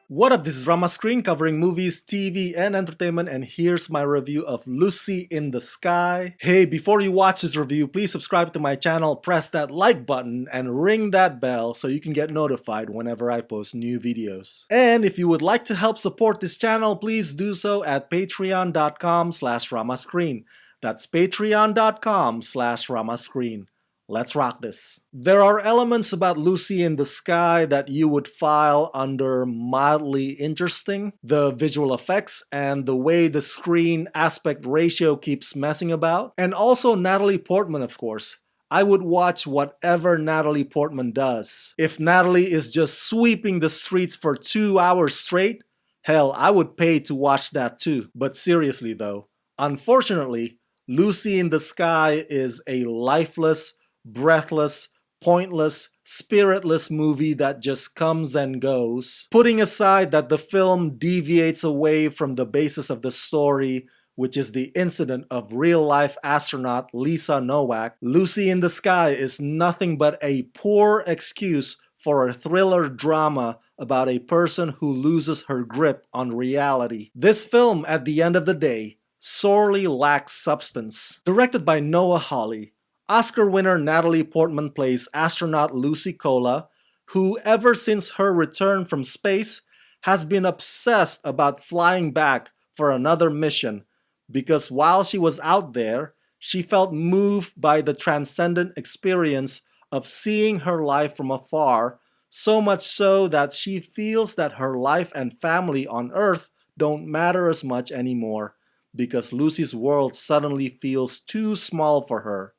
What up, this is Rama Screen covering movies, TV, and entertainment, and here's my review of Lucy in the Sky. Hey, before you watch this review, please subscribe to my channel, press that like button, and ring that bell so you can get notified whenever I post new videos. And if you would like to help support this channel, please do so at patreon.com/ramascreen. That's patreon.com/ramascreen. Let's rock this. There are elements about Lucy in the Sky that you would file under mildly interesting. The visual effects and the way the screen aspect ratio keeps messing about. And also Natalie Portman, of course. I would watch whatever Natalie Portman does. If Natalie is just sweeping the streets for 2 hours straight, hell, I would pay to watch that too. But seriously though, unfortunately, Lucy in the Sky is a lifeless, breathless, pointless, spiritless movie that just comes and goes. Putting aside that the film deviates away from the basis of the story, which is the incident of real-life astronaut Lisa Nowak, Lucy in the Sky is nothing but a poor excuse for a thriller drama about a person who loses her grip on reality. This film, at the end of the day, sorely lacks substance. Directed by Noah Hawley, Oscar winner Natalie Portman plays astronaut Lucy Cola, who ever since her return from space has been obsessed about flying back for another mission because while she was out there, she felt moved by the transcendent experience of seeing her life from afar, so much so that she feels that her life and family on Earth don't matter as much anymore because Lucy's world suddenly feels too small for her.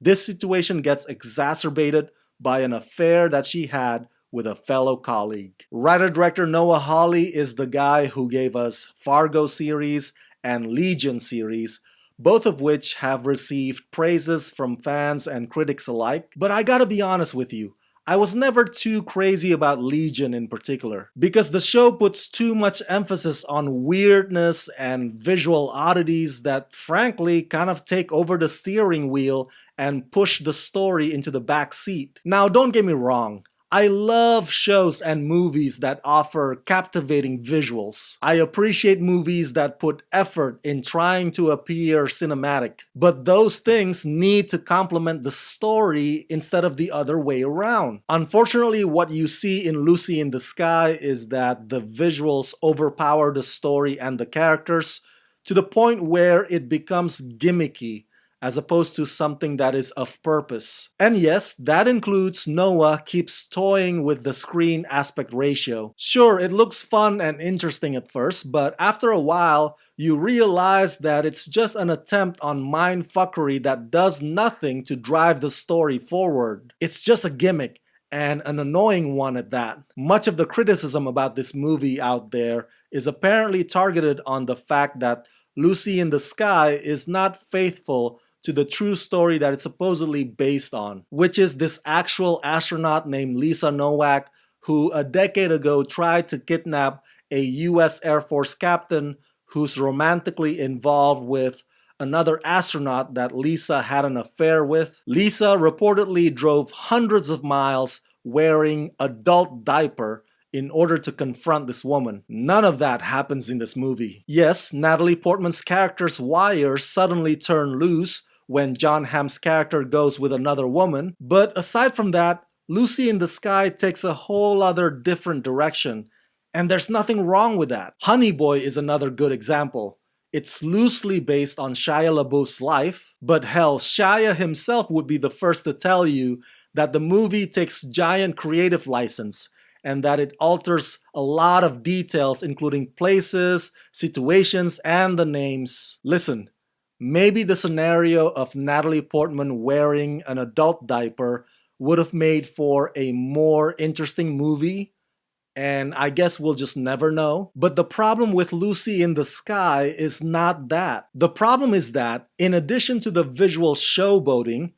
This situation gets exacerbated by an affair that she had with a fellow colleague. Writer-director Noah Hawley is the guy who gave us Fargo series and Legion series, both of which have received praises from fans and critics alike. But I gotta be honest with you, I was never too crazy about Legion in particular, because the show puts too much emphasis on weirdness and visual oddities that frankly kind of take over the steering wheel and push the story into the back seat. Now don't get me wrong, I love shows and movies that offer captivating visuals. I appreciate movies that put effort in trying to appear cinematic. But those things need to complement the story instead of the other way around. Unfortunately, what you see in Lucy in the Sky is that the visuals overpower the story and the characters to the point where it becomes gimmicky, as opposed to something that is of purpose. And yes, that includes Noah keeps toying with the screen aspect ratio. Sure, it looks fun and interesting at first, but after a while, you realize that it's just an attempt on mindfuckery that does nothing to drive the story forward. It's just a gimmick, and an annoying one at that. Much of the criticism about this movie out there is apparently targeted on the fact that Lucy in the Sky is not faithful to the true story that it's supposedly based on, which is this actual astronaut named Lisa Nowak who a decade ago tried to kidnap a US Air Force captain who's romantically involved with another astronaut that Lisa had an affair with. Lisa reportedly drove hundreds of miles wearing adult diaper in order to confront this woman. None of that happens in this movie. Yes, Natalie Portman's character's wires suddenly turn loose when John Hamm's character goes with another woman, but aside from that, Lucy in the Sky takes a whole other different direction, and there's nothing wrong with that. Honey Boy is another good example. It's loosely based on Shia LaBeouf's life, but hell, Shia himself would be the first to tell you that the movie takes giant creative license and that it alters a lot of details including places, situations, and the names. Listen, maybe the scenario of Natalie Portman wearing an adult diaper would have made for a more interesting movie, and I guess we'll just never know. But the problem with Lucy in the Sky is not that. The problem is that, in addition to the visual showboating,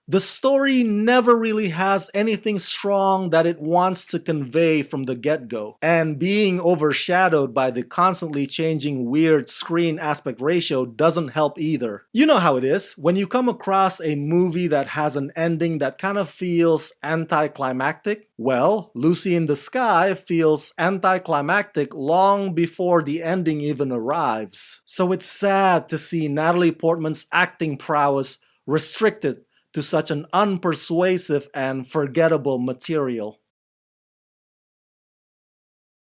The story never really has anything strong that it wants to convey from the get-go, and being overshadowed by the constantly changing weird screen aspect ratio doesn't help either. You know how it is, when you come across a movie that has an ending that kind of feels anticlimactic. Well, Lucy in the Sky feels anticlimactic long before the ending even arrives. So it's sad to see Natalie Portman's acting prowess restricted to such an unpersuasive and forgettable material.